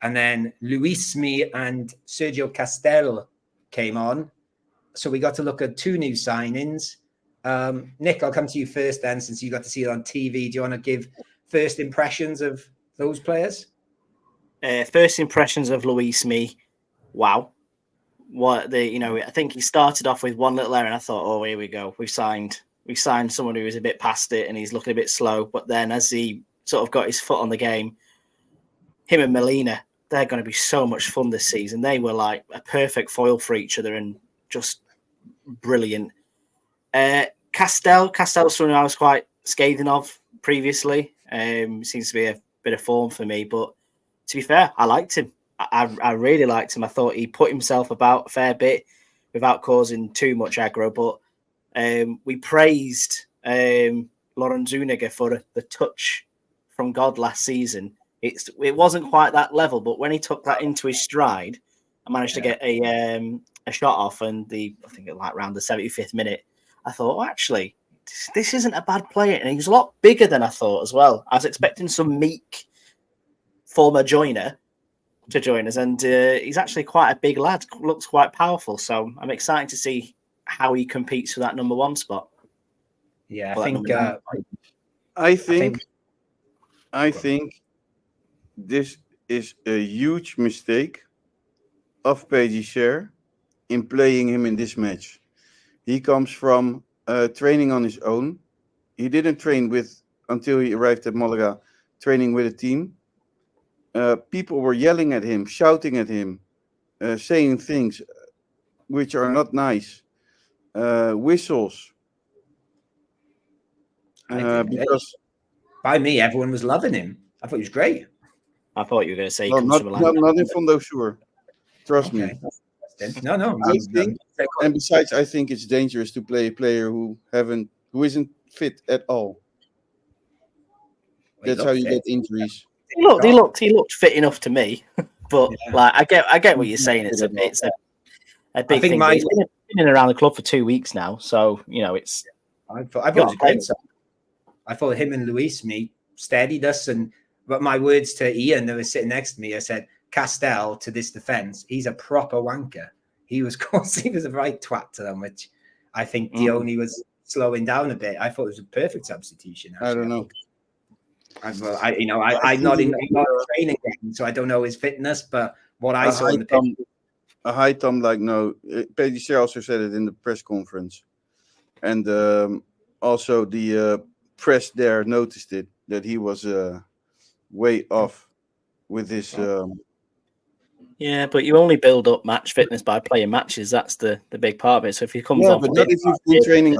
And then Luismi and Sergio Castel came on. So we got to look at 2 new signings. Nick, I'll come to you first then, since you got to see it on TV. Do you want to give first impressions of those players? First impressions of Luismi. Wow. I think he started off with one little error, and I thought, oh, here we go. We signed someone who was a bit past it, and he's looking a bit slow. But then as he sort of got his foot on the game, him and Molina, they're going to be so much fun this season. They were like a perfect foil for each other and just brilliant. Castell's someone I was quite scathing of previously. Seems to be a bit of form for me, but to be fair, I liked him. I really liked him. I thought he put himself about a fair bit without causing too much aggro, but we praised Lauren Zuniga for the touch from God last season. It wasn't quite that level, but when he took that into his stride and managed to get a shot off, and I think like around the 75th minute, I thought, oh, actually, this isn't a bad player, and he was a lot bigger than I thought as well. I was expecting some meek former joiner to join us, and he's actually quite a big lad. Looks quite powerful, so I'm excited to see how he competes for that number 1 spot. Yeah, I think this is a huge mistake of Pellicer in playing him in this match. He comes from training on his own. He didn't train until he arrived at Malaga, training with a team. People were yelling at him, shouting at him, saying things which are not nice. Whistles. Because by me, everyone was loving him. I thought he was great. I thought you were going to say not in Fondo, sure. Trust me. No. And besides, I think it's dangerous to play a player who isn't fit at all. That's how you get injuries. He looked fit enough to me, but like I get what you're saying. It's a big thing. He's been in around the club for 2 weeks now, so it's. I thought it was great. I thought him and Luismi steadied us, but my words to Ian, who was sitting next to me, I said, Castell to this defense, he's a proper wanker. He was a right twat to them, which I think Dione was slowing down a bit. I thought it was a perfect substitution. Actually. I don't know. I'm not in training game, so I don't know his fitness, but what I saw in the picture. A high Tom, like, no, Pellicer also said it in the press conference. And also the press there noticed it, that he was way off with his... Yeah, but you only build up match fitness by playing matches. That's the big part of it. So if he comes on, but not if you've been training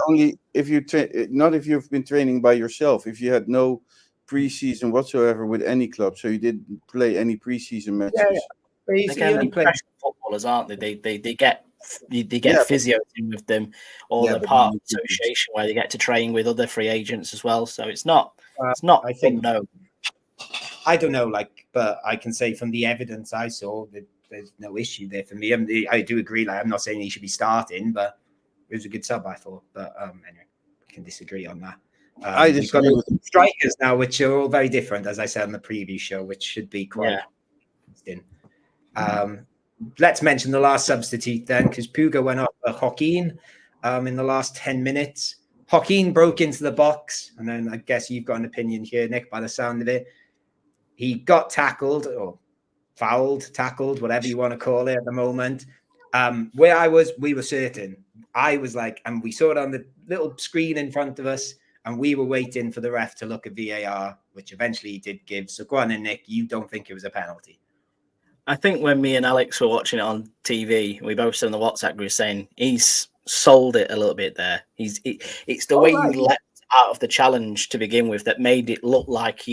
not if you've been training by yourself. If you had no preseason whatsoever with any club, so you didn't play any preseason matches. They're professional footballers, aren't they? They get physio in with them, or they're part of the association where they get to train with other free agents as well. So it's not. I think no. I don't know, but I can say from the evidence I saw that there's no issue there for me. I do agree. I'm not saying he should be starting, but it was a good sub, I thought. But anyway, we can disagree on that. I disagree with strikers now, which are all very different, as I said on the preview show, which should be quite interesting. Let's mention the last substitute then, because Puga went off for Joaquin in the last 10 minutes. Joaquin broke into the box, and then I guess you've got an opinion here, Nick, by the sound of it. He got tackled or tackled, whatever you want to call it at the moment. Where we were certain. I was like, and we saw it on the little screen in front of us, and we were waiting for the ref to look at VAR, which eventually he did give. So go on in, Nick. You don't think it was a penalty? I think when me and Alex were watching it on TV, we both said in the WhatsApp group saying he's sold it a little bit there. It's the way he leapt out of the challenge to begin with that made it look like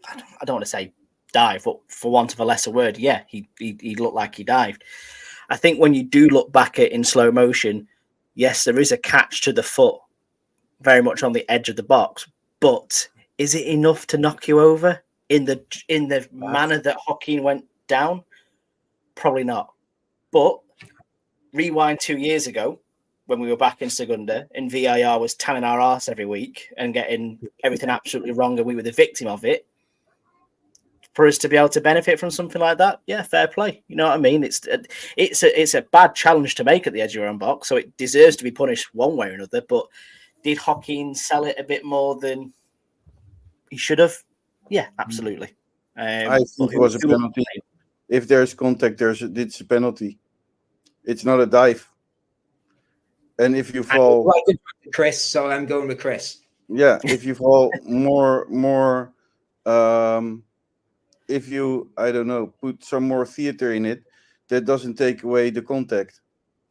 I don't want to say dive, but for want of a lesser word, he looked like he dived. I think when you do look back at in slow motion, yes, there is a catch to the foot, very much on the edge of the box, but is it enough to knock you over in the manner that Joaquin went down? Probably not. But rewind 2 years ago, when we were back in Segunda, and VAR was tanning our arse every week and getting everything absolutely wrong, and we were the victim of it. For us to be able to benefit from something like that, yeah, fair play. You know what I mean? It's a bad challenge to make at the edge of your own box, so it deserves to be punished one way or another. But did Joaquin sell it a bit more than he should have? Yeah, absolutely. I think it was a penalty. If there's contact, it's a penalty. It's not a dive. And if you fall, Chris, so I'm going with Chris. Yeah, if you fall more, if you, I don't know, put some more theater in it, that doesn't take away the contact.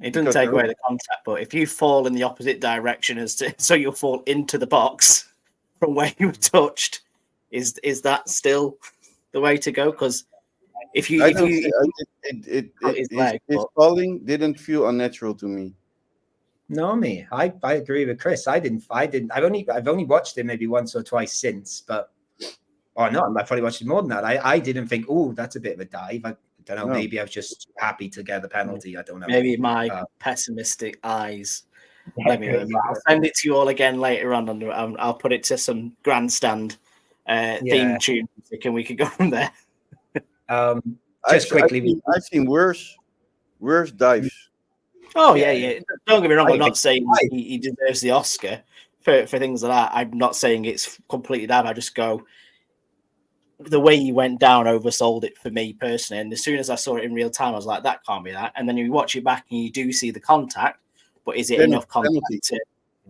It doesn't take away the contact, but if you fall in the opposite direction so you'll fall into the box from where you were touched, is that still the way to go? Because his falling didn't feel unnatural to me. No, me. I agree with Chris. I've only watched it maybe once or twice since, but I probably watched it more than that. I didn't think, oh, that's a bit of a dive. I don't know. No. Maybe I was just happy to get the penalty. I don't know. Maybe my pessimistic eyes. I'll send it to you all again later on. And I'll put it to some grandstand theme tune music, and we can go from there. Just quickly, I've seen worse dives. Oh yeah. Don't get me wrong. I'm not saying he deserves the Oscar for things like that. I'm not saying it's completely bad. I just go, the way he went down oversold it for me personally. And as soon as I saw it in real time, I was like, that can't be that. And then you watch it back and you do see the contact, but is it enough contact? Is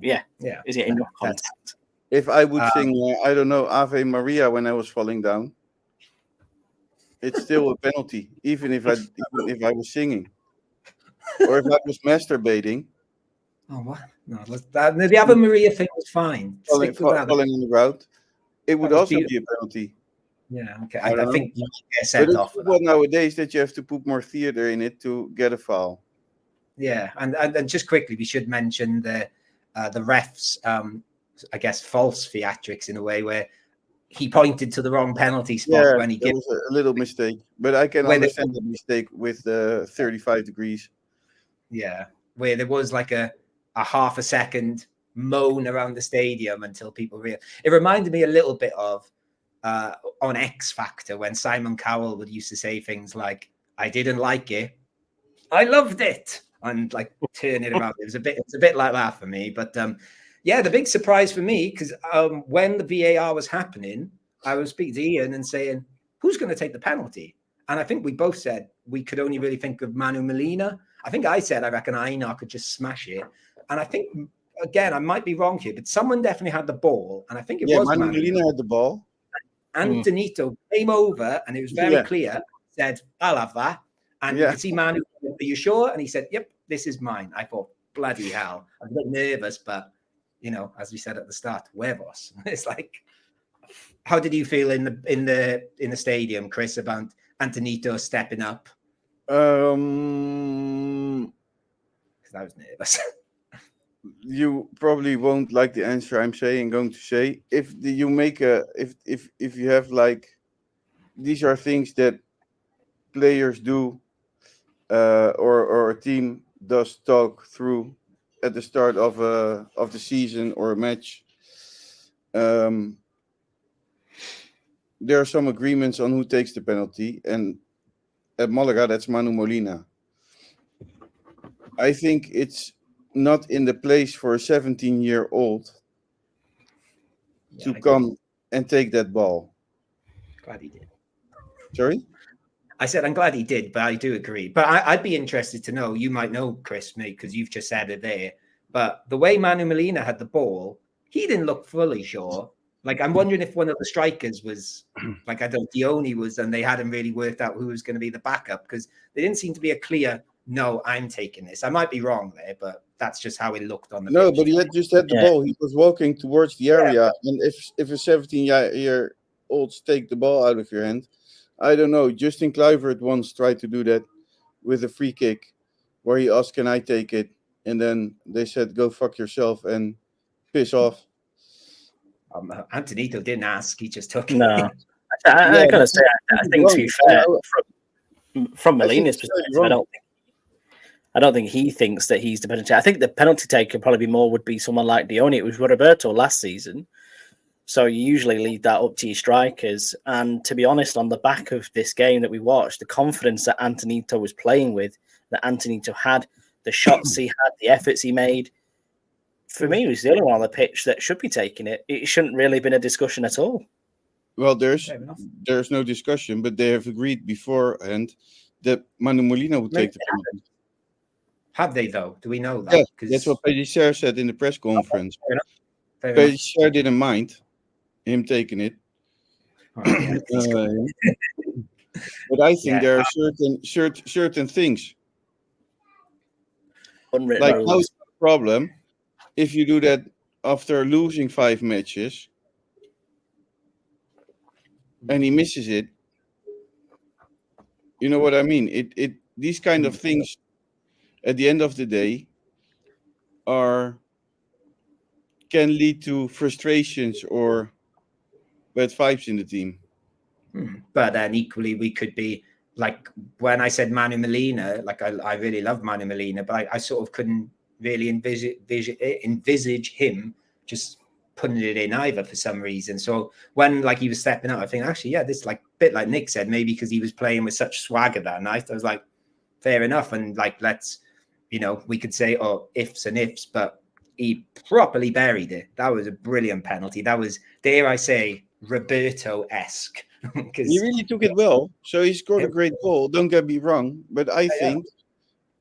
it enough contact? If I would sing, I don't know, Ave Maria when I was falling down, it's still a penalty, even if I was singing. Or if I was masturbating. Oh, what? No, the Ave Maria thing was fine. Falling on the ground. It would also be a penalty. Yeah, okay. I think you get sent off. But nowadays that you have to put more theater in it to get a foul. Yeah, and just quickly, we should mention the refs, I guess, false theatrics in a way where he pointed to the wrong penalty spot when he gave was a little mistake, but I can understand the mistake with the 35 degrees. Yeah, where there was like a half a second moan around the stadium until people realized. It reminded me a little bit of on X Factor when Simon Cowell would used to say things like, "I didn't like it, I loved it," and like turn it around. It's a bit like that for me. But the big surprise for me, because when the VAR was happening, I was speaking to Ian and saying, "Who's going to take the penalty?" And I think we both said we could only really think of Manu Molina. I think I said I reckon Einar could just smash it. And I think, again, I might be wrong here, but someone definitely had the ball. And I think it was Manu Molina had the ball. Antoñito came over and it was very clear, said, "I'll have that." And you could see Manu, "Are you sure?" And he said, "Yep, this is mine." I thought, bloody hell. I was a bit nervous, but, as we said at the start, huevos. It's like, how did you feel in the stadium, Chris, about Antoñito stepping up? Because I was nervous. You probably won't like the answer I'm going to say. If you have like, these are things that players do, or a team does talk through at the start of the season or a match. There are some agreements on who takes the penalty, and at Malaga, that's Manu Molina. I think it's not in the place for a 17-year-old to come and take that ball. Glad he did. Sorry? I said I'm glad he did, but I do agree. But I'd be interested to know, you might know, Chris, me, because you've just said it there, but the way Manu Molina had the ball, he didn't look fully sure. Like, I'm wondering if one of the strikers was, like, I don't know, Dione was, and they hadn't really worked out who was going to be the backup, because there didn't seem to be a clear, no, I'm taking this. I might be wrong there, but that's just how it looked on the pitch. But he had the ball. He was walking towards the area. And if a 17-year-old take the ball out of your hand, I don't know. Justin Kluivert once tried to do that with a free kick where he asked, "Can I take it?" and then they said, "Go fuck yourself and piss off." Antoñito didn't ask; he just took No, it. I gotta say, I think to be fair, from Molina's perspective, I don't think he thinks that he's the penalty. I think the penalty taker probably more would be someone like Dione. It was Roberto last season. So you usually leave that up to your strikers. And to be honest, on the back of this game that we watched, the confidence that Antoñito was playing with, that Antoñito had, the shots he had, the efforts he made, for me, he was the only one on the pitch that should be taking it. It shouldn't really have been a discussion at all. Well, there's no discussion, but they have agreed beforehand that Manu Molina would take the penalty. Have they, though? Do we know that? Yeah, that's what Pellicer said in the press conference. Fair Pellicer didn't mind him taking it. But I think there are certain things. Like, how's the problem if you do that after losing 5 matches and he misses it? You know what I mean? These kind of things at the end of the day can lead to frustrations or bad vibes in the team. But then equally, we could be like, when I said Manu Molina, like I really love Manu Molina, but I sort of couldn't really envisage him just putting it in either for some reason. So when like he was stepping up, I think actually, yeah, this like bit like Nick said, maybe because he was playing with such swagger that night. I was like, fair enough, and like let's, we could say ifs and ifs, but he properly buried it. That was a brilliant penalty. That was, dare I say, Roberto-esque. He really took it well. So he scored a great goal. Don't get me wrong, but I think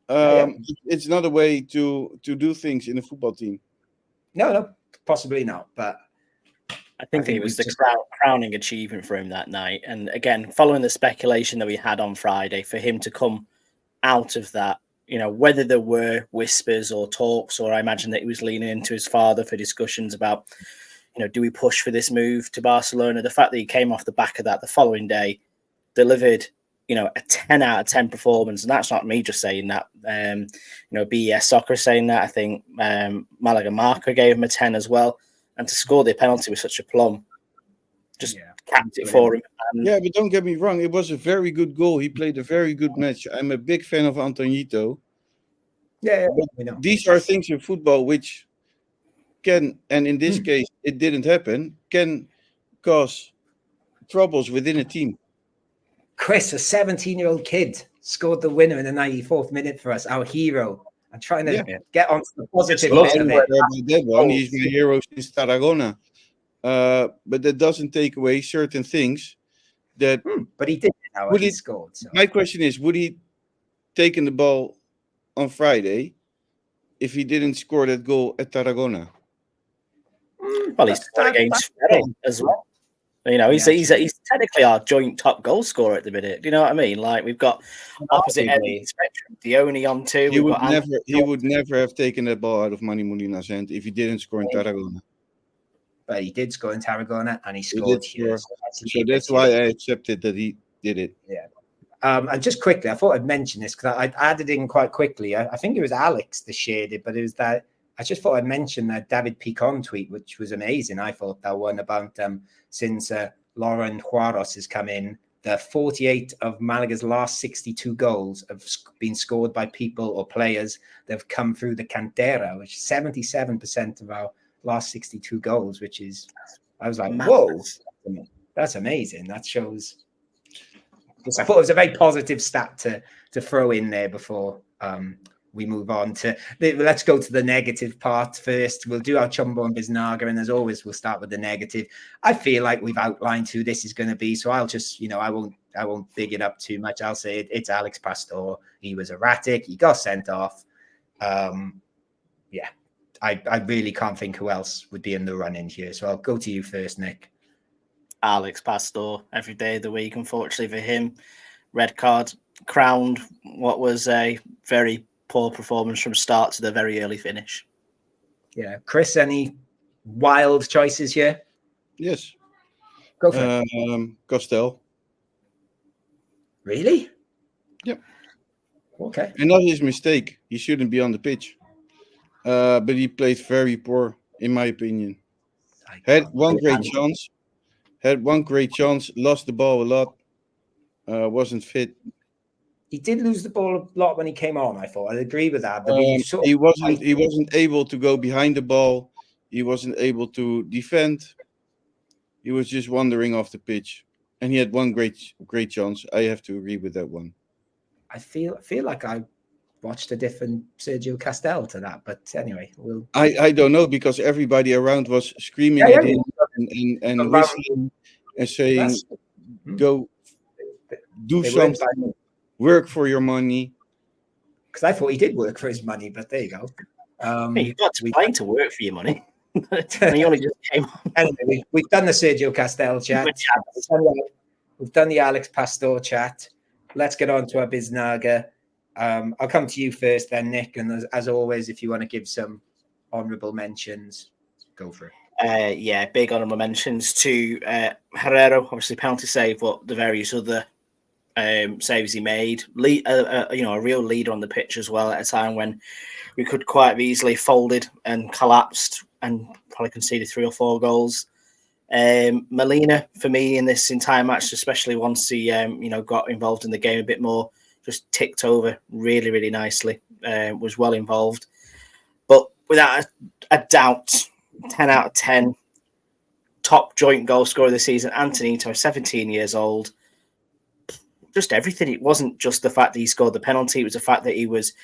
it's not a way to do things in a football team. No, possibly not. But I think it was the crowning achievement for him that night. And again, following the speculation that we had on Friday, for him to come out of that, whether there were whispers or talks, or I imagine that he was leaning into his father for discussions about, do we push for this move to Barcelona? The fact that he came off the back of that the following day, delivered, a 10 out of 10 performance. And that's not me just saying that. BES Soccer saying that. I think Malaga Marca gave him a 10 as well. And to score the penalty with such a plum, just capped it for him. Yeah, but don't get me wrong. It was a very good goal. He played a very good match. I'm a big fan of Antoñito. Yeah. These are things in football which can, and in this case, it didn't happen, can cause troubles within a team. Chris, a 17-year-old kid, scored the winner in the 94th minute for us, our hero. I'm trying to get onto the positive bit of it. He's my hero since Tarragona. But that doesn't take away certain things that... But he did how he scored. So. My question is, would he taken the ball on Friday if he didn't score that goal at Tarragona? Well, he's scored against Ferrell as well. He's technically our joint top goal scorer at the minute. Do you know what I mean? Like, we've got opposite end of the spectrum. Dione on 2. He would never have taken that ball out of Manu Molina's hand if he didn't score in Tarragona. But he did score in Tarragona, and he scored here. So that's why I accepted that he did it. Yeah. And just quickly, I thought I'd mention this because I added in quite quickly. I think it was Alex that shared it, but it was that I just thought I'd mention that David Picon tweet, which was amazing. I thought that one about since Lauren Juarez has come in, the 48 of Malaga's last 62 goals have been scored by people or players that have come through the Cantera, which is 77% of our last 62 goals, which is, I was like, whoa, that's amazing. That shows. I thought it was a very positive stat to throw in there before we move on to. Let's go to the negative part first. We'll do our Chumbo and Biznaga, and as always, we'll start with the negative. I feel like we've outlined who this is going to be, so I'll just, I won't big it up too much. I'll say it's Alex Pastor. He was erratic. He got sent off. I really can't think who else would be in the run in here. So I'll go to you first, Nick. Alex Pastor, every day of the week, unfortunately for him. Red card, crowned what was a very poor performance from start to the very early finish. Yeah. Chris, any wild choices here? Yes. Go for it. Costel. Really? Yep. Okay. And not his mistake. He shouldn't be on the pitch. but he played very poor, in my opinion. Had one great chance, lost the ball a lot, wasn't fit. He did lose the ball a lot when he came on. I thought I'd agree with that. But he wasn't able to go behind the ball. He wasn't able to defend. He was just wandering off the pitch, and he had one great chance. I have to agree with that one. I feel like I watched a different Sergio Castel to that, but anyway, I don't know, because everybody around was screaming at him and whistling and saying, "Go do something, work for your money." Because I thought he did work for his money, but there you go. You've got to play to work for your money. He only just came on. Anyway, we've done the Sergio Castel chat. We've done the Alex Pastor chat. Let's get on to our Biznaga. I'll come to you first then, Nick. And as always, if you want to give some honourable mentions, go for it. Big honourable mentions to Herrero, obviously penalty save, but the various other saves he made. A real leader on the pitch as well at a time when we could quite have easily folded and collapsed and probably conceded 3 or 4 goals. Molina, for me, in this entire match, especially once he got involved in the game a bit more, just ticked over really, really nicely. Was well involved, but without a doubt, 10 out of 10, top joint goal scorer of the season. Antoñito, 17 years old. Just everything. It wasn't just the fact that he scored the penalty; it was the fact that he was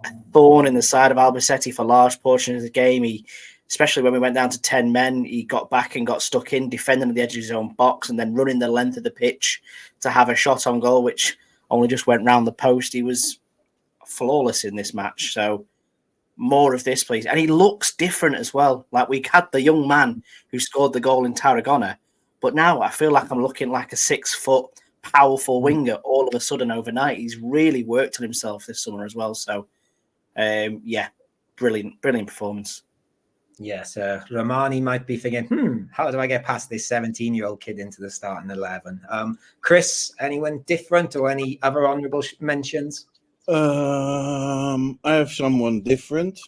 a thorn in the side of Albacete for large portions of the game. Especially when we went down to 10 men, he got back and got stuck in, defending at the edge of his own box and then running the length of the pitch to have a shot on goal, which only just went round the post. He was flawless in this match. So more of this, please. And he looks different as well. Like, we had the young man who scored the goal in Tarragona, but now I feel like I'm looking like a 6-foot powerful winger all of a sudden overnight. He's really worked on himself this summer as well. So, brilliant performance. Yes, Romani might be thinking, how do I get past this 17-year-old kid into the starting 11? Chris, anyone different or any other honourable mentions? I have someone different.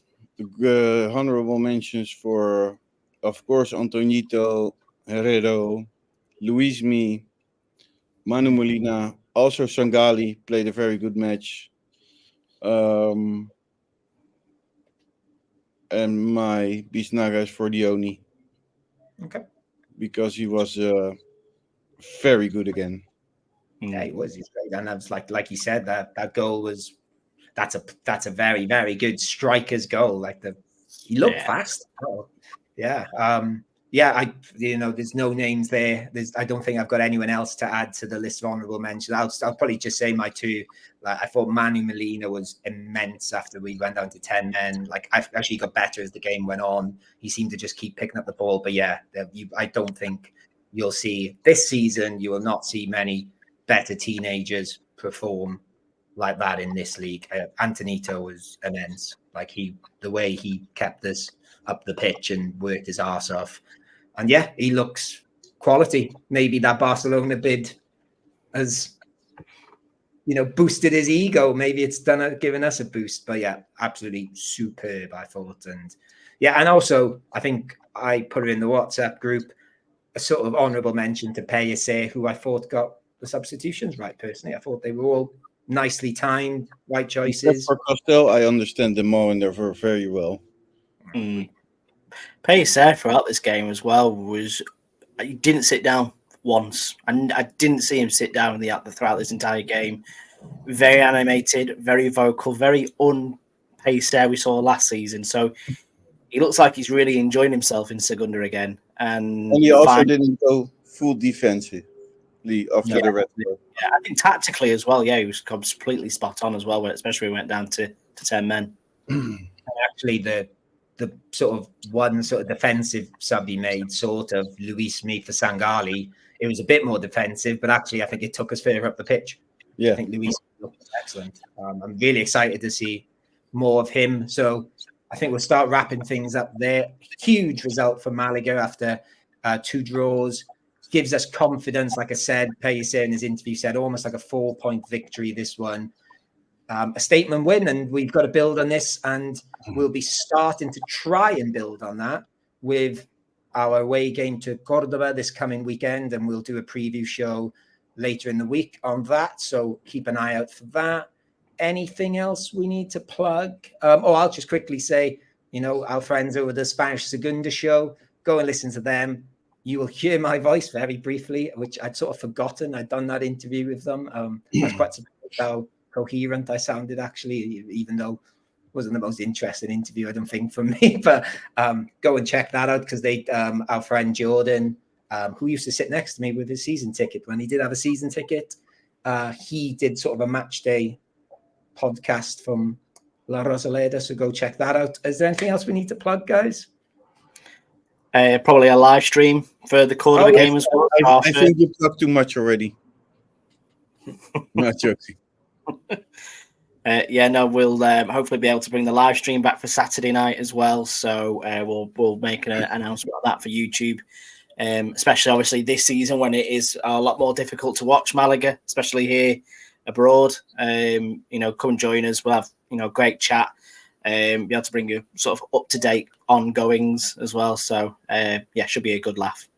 Honourable mentions for, of course, Antoñito, Herrero, Luismi, Manu Molina. Also, Sangali played a very good match. And my Biznaga is for Dioni. Okay. Because he was very good again. Yeah, he was. He's great. And that's like you said, that goal was that's a very, very good striker's goal. He looked fast. Oh, yeah. There's no names there. I don't think I've got anyone else to add to the list of honourable mentions. I'll probably just say my two. I thought Manu Molina was immense after we went down to 10 men. I actually got better as the game went on. He seemed to just keep picking up the ball. But yeah, I don't think you'll see this season. You will not see many better teenagers perform like that in this league. Antoñito was immense. The way he kept us up the pitch and worked his arse off. And yeah, he looks quality. Maybe that Barcelona bid has, boosted his ego. Maybe it's given us a boost. But yeah, absolutely superb, I thought. And also, I think I put it in the WhatsApp group, a sort of honourable mention to Pellicer, who I thought got the substitutions right, personally. I thought they were all nicely timed, right choices. For Castel, I understand them all, and they were very well. Pellicer throughout this game as well he didn't sit down once, and I didn't see him sit down throughout this entire game. Very animated, very vocal, very un-Pellicer we saw last season. So he looks like he's really enjoying himself in Segunda again. And he also didn't go full defensively after the red card. Yeah, I think tactically as well, he was completely spot on as well, especially when we went down to 10 men. And actually, the sort of one sort of defensive sub he made, sort of Luismi for Sangali, it was a bit more defensive, but actually I think it took us further up the pitch. Yeah, I think Luis looked excellent. I'm really excited to see more of him. So I think we'll start wrapping things up there. Huge result for Malaga after 2 draws. Gives us confidence. Like I said, Pellicer in his interview said almost like a 4-point victory, this one. a statement win, and we've got to build on this, and we'll be starting to try and build on that with our away game to Cordoba this coming weekend, and we'll do a preview show later in the week on that, so keep an eye out for that. Anything else we need to plug? I'll just quickly say, our friends over the Spanish Segunda show, go and listen to them. You will hear my voice very briefly, which I'd sort of forgotten. I'd done that interview with them. I was quite surprised how coherent I sounded, actually, even though it wasn't the most interesting interview, I don't think, for me. But go and check that out, because our friend Jordan, who used to sit next to me with his season ticket when he did have a season ticket, he did sort of a match day podcast from La Rosaleda, so go check that out. Is there anything else we need to plug, guys? Probably a live stream for the Cordoba game as well. I think you plugged too much already. Not joking. We'll hopefully be able to bring the live stream back for Saturday night as well. So we'll make an announcement of that for YouTube. Especially obviously this season when it is a lot more difficult to watch Malaga, especially here abroad. Come and join us. We'll have great chat. Be able to bring you sort of up to date ongoings as well. So should be a good laugh.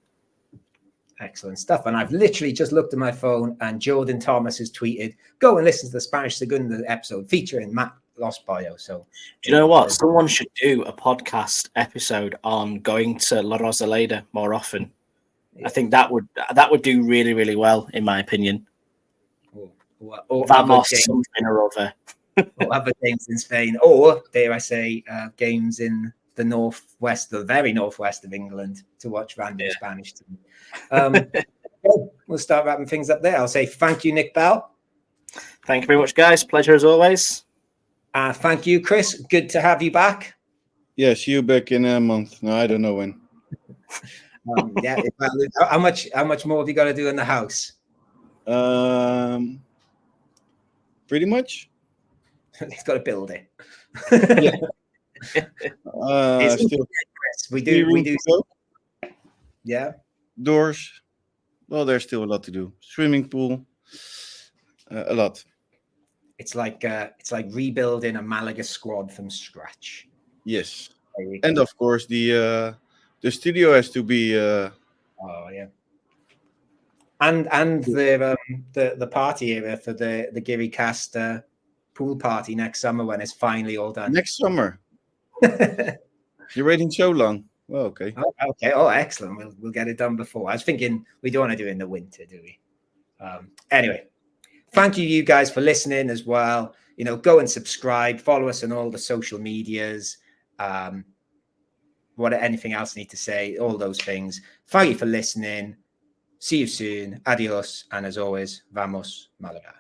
Excellent stuff. And I've literally just looked at my phone, and Jordan Thomas has tweeted, "Go and listen to the Spanish Segunda episode featuring Matt Los Pollos." So, do you know what? Someone should do a podcast episode on going to La Rosaleda more often. Yeah. I think that would do really, really well, in my opinion. Or Vamos something or other. Or other games in Spain, or dare I say, games in the northwest, the very northwest of England, to watch random Spanish team. We'll start wrapping things up there. I'll say thank you, Nick Bell. Thank you very much, guys. Pleasure as always. Thank you, Chris. Good to have you back. Yeah, see you back in a month. No, I don't know when. How much more have you got to do in the house? Pretty much. He's got to build it. Still, we do. Yeah. Doors. Well, there's still a lot to do. Swimming pool. A lot. It's like rebuilding a Malaga squad from scratch. Yes. And of course the studio has to be. And the party area for the Giri Cast pool party next summer, when it's finally all done. Next summer. You're waiting so long. Well, okay. Okay. Oh, excellent. We'll get it done before. I was thinking we don't want to do it in the winter, do we? Anyway, thank you guys for listening as well. Go and subscribe, follow us on all the social medias. Anything else I need to say? All those things. Thank you for listening. See you soon. Adios. And as always, vamos Malaga.